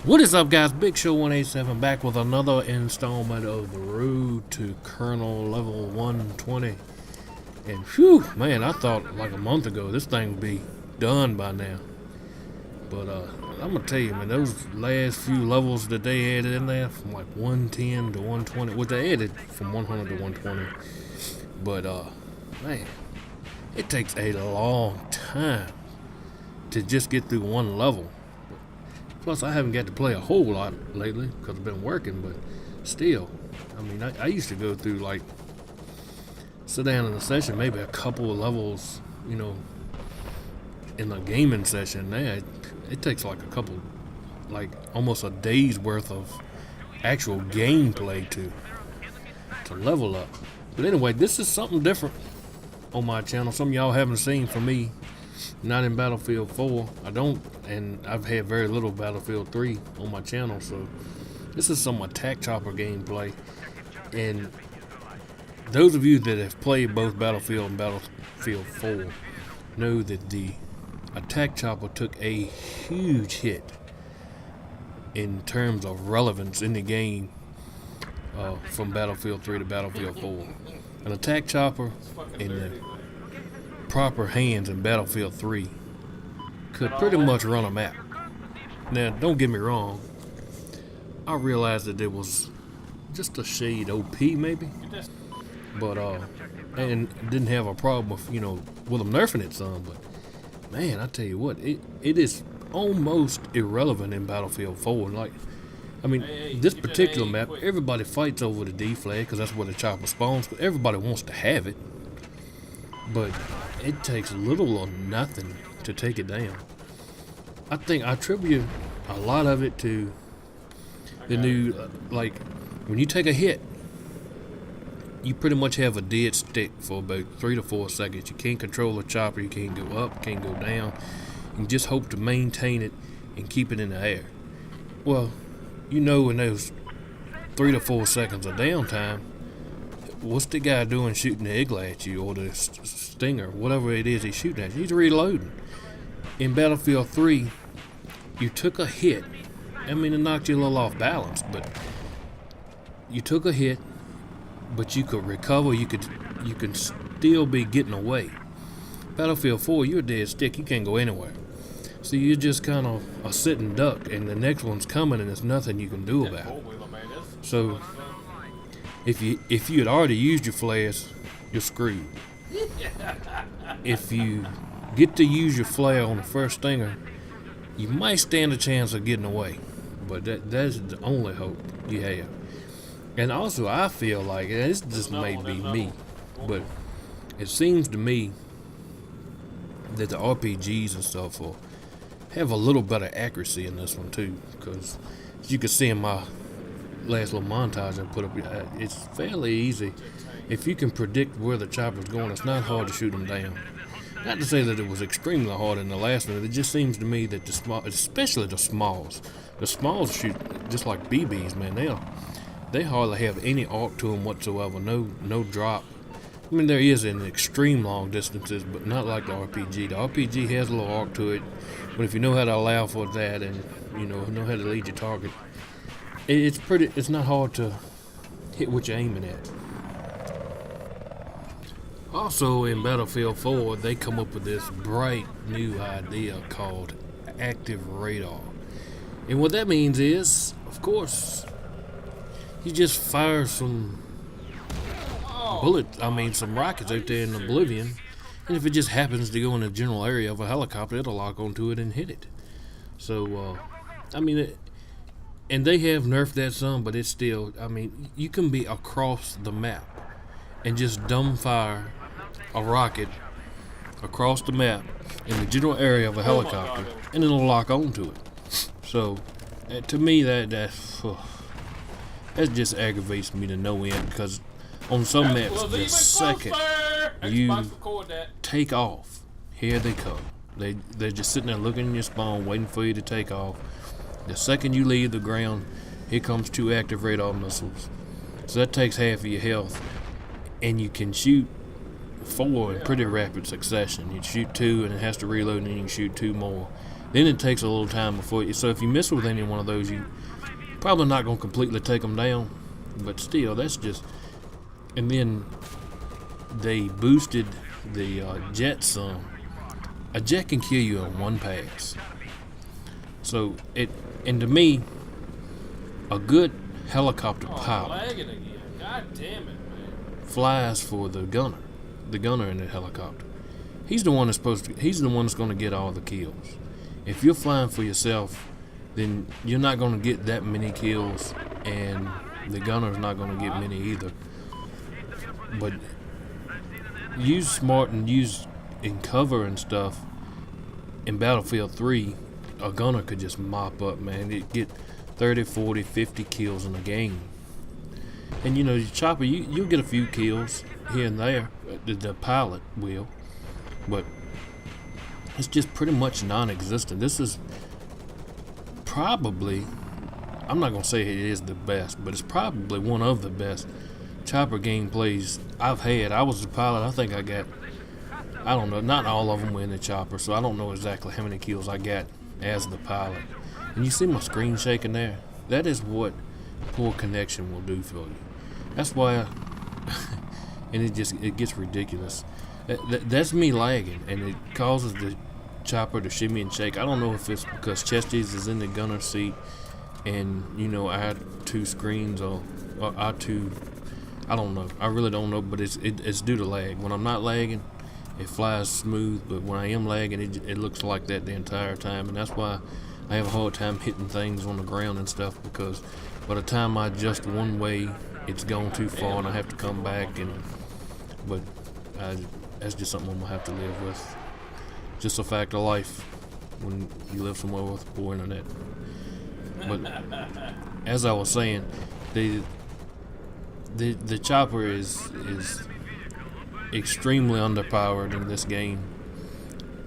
What is up, guys? Big Show 187 back with another installment of the Road to Colonel Level 120. And whew, man, I thought like a month ago this thing would be done by now. But I'm gonna tell you, man, those last few levels that they added in there, from like 110 to 120, what they added from 100 to 120. But man, it takes a long time to just get through one level. Plus, I haven't got to play a whole lot lately because I've been working, but still, I mean, I used to go through, like, sit down in a session, maybe a couple of levels, you know, in a gaming session. Now, it takes like a couple, like, almost a day's worth of actual gameplay to level up. But anyway, this is something different on my channel. Some of y'all haven't seen from me. Not in Battlefield 4. I don't, and I've had very little Battlefield 3 on my channel, so this is some attack chopper gameplay. And those of you that have played both Battlefield and Battlefield 4 know that the attack chopper took a huge hit in terms of relevance in the game from Battlefield 3 to Battlefield 4. An attack chopper in the proper hands in Battlefield 3 could pretty much run a map. Now, don't get me wrong, I realized that it was just a shade OP maybe, but and didn't have a problem with, you know, with them nerfing it some. But man, I tell you what, it is almost irrelevant in Battlefield 4. Like, I mean, this particular map, everybody fights over the D flag because that's where the chopper spawns. Everybody wants to have it, but it takes little or nothing to take it down. I think I attribute a lot of it to the new, like, when you take a hit, you pretty much have a dead stick for about 3 to 4 seconds. You can't control the chopper, you can't go up, can't go down. You just hope to maintain it and keep it in the air. Well, you know, in those 3 to 4 seconds of downtime, what's the guy doing shooting the eagle at you, or the stinger, whatever it is he's shooting at you? He's reloading. In Battlefield 3, you took a hit. I mean, it knocked you a little off balance, but you took a hit, but you could recover. You could still be getting away. Battlefield 4, you're a dead stick. You can't go anywhere. So you're just kind of a sitting duck, and the next one's coming, and there's nothing you can do about it. So if you had already used your flares, you're screwed. If you get to use your flare on the first stinger, you might stand a chance of getting away, but that's the only hope you have. And also, I feel like, and this just may be me, but it seems to me that the RPGs and stuff will have a little better accuracy in this one too, because as you can see in my last little montage I put up, it's fairly easy. If you can predict where the chopper's going, it's not hard to shoot them down. Not to say that it was extremely hard in the last one. It just seems to me that the small, especially the smalls shoot just like BBs, man. They hardly have any arc to them whatsoever. No drop. I mean, there is in extreme long distances, but not like the RPG. The RPG has a little arc to it, but if you know how to allow for that, and you know how to lead your target, it's not hard to hit what you're aiming at. Also, in Battlefield 4, they come up with this bright new idea called active radar. And what that means is, of course, you just fire some some rockets out there in oblivion, and if it just happens to go in the general area of a helicopter, it'll lock onto it and hit it. So, I mean, and they have nerfed that some, but it's still, I mean, you can be across the map and just dumbfire a rocket across the map in the general area of a helicopter, and it'll lock onto it. So, to me, that just aggravates me to no end, because on some maps, the second you take off, here they come. They're just sitting there looking in your spawn, waiting for you to take off. The second you leave the ground, here comes 2 active radar missiles. So that takes half of your health, and you can shoot 4 in pretty rapid succession. You shoot 2, and it has to reload, and you can shoot 2 more. Then it takes a little time before you. So if you miss with any one of those, you probably not gonna completely take them down. But still, that's just. And then they boosted the jet some. A jet can kill you in one pass. So and to me, a good helicopter pilot lagging again. God damn it, man. flies for the gunner in the helicopter. He's the one that's he's the one that's going to get all the kills. If you're flying for yourself, then you're not going to get that many kills, and the gunner's not going to get many either. But use smart and use in cover and stuff. In Battlefield 3, a gunner could just mop up, man. It get 30, 40, 50 kills in a game. And you know, your chopper, you'll get a few kills here and there. The pilot will. But it's just pretty much non-existent. This is probably, I'm not going to say it is the best, but it's probably one of the best chopper gameplays I've had. I was the pilot. I think I got, I don't know, not all of them were in the chopper, so I don't know exactly how many kills I got as the pilot. And you see my screen shaking there? That is what poor connection will do for you. That's why, and it gets ridiculous. That's me lagging, and it causes the chopper to shimmy and shake. I don't know if it's because Chesties is in the gunner seat, and you know I had two screens or I two. I don't know. I really don't know, but it's due to lag. When I'm not lagging, it flies smooth, but when I am lagging, it looks like that the entire time, and that's why I have a hard time hitting things on the ground and stuff, because by the time I adjust one way, it's gone too far and I have to come back. But that's just something I'm gonna have to live with. Just a fact of life when you live somewhere with poor internet. But as I was saying, the chopper is extremely underpowered in this game,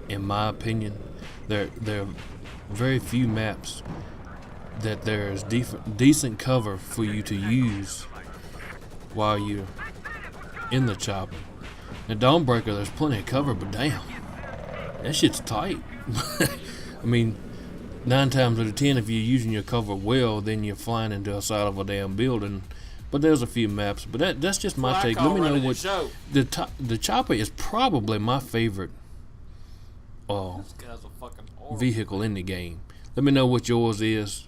in my opinion. There are very few maps that there's decent cover for you to use while you're in the chopper. In Dawnbreaker, there's plenty of cover, but damn, that shit's tight. I mean, 9 times out of 10, if you're using your cover well, then you're flying into the side of a damn building. But there's a few maps. But that's just my take. Let me know what the chopper is. Probably my favorite vehicle in the game. Let me know what yours is.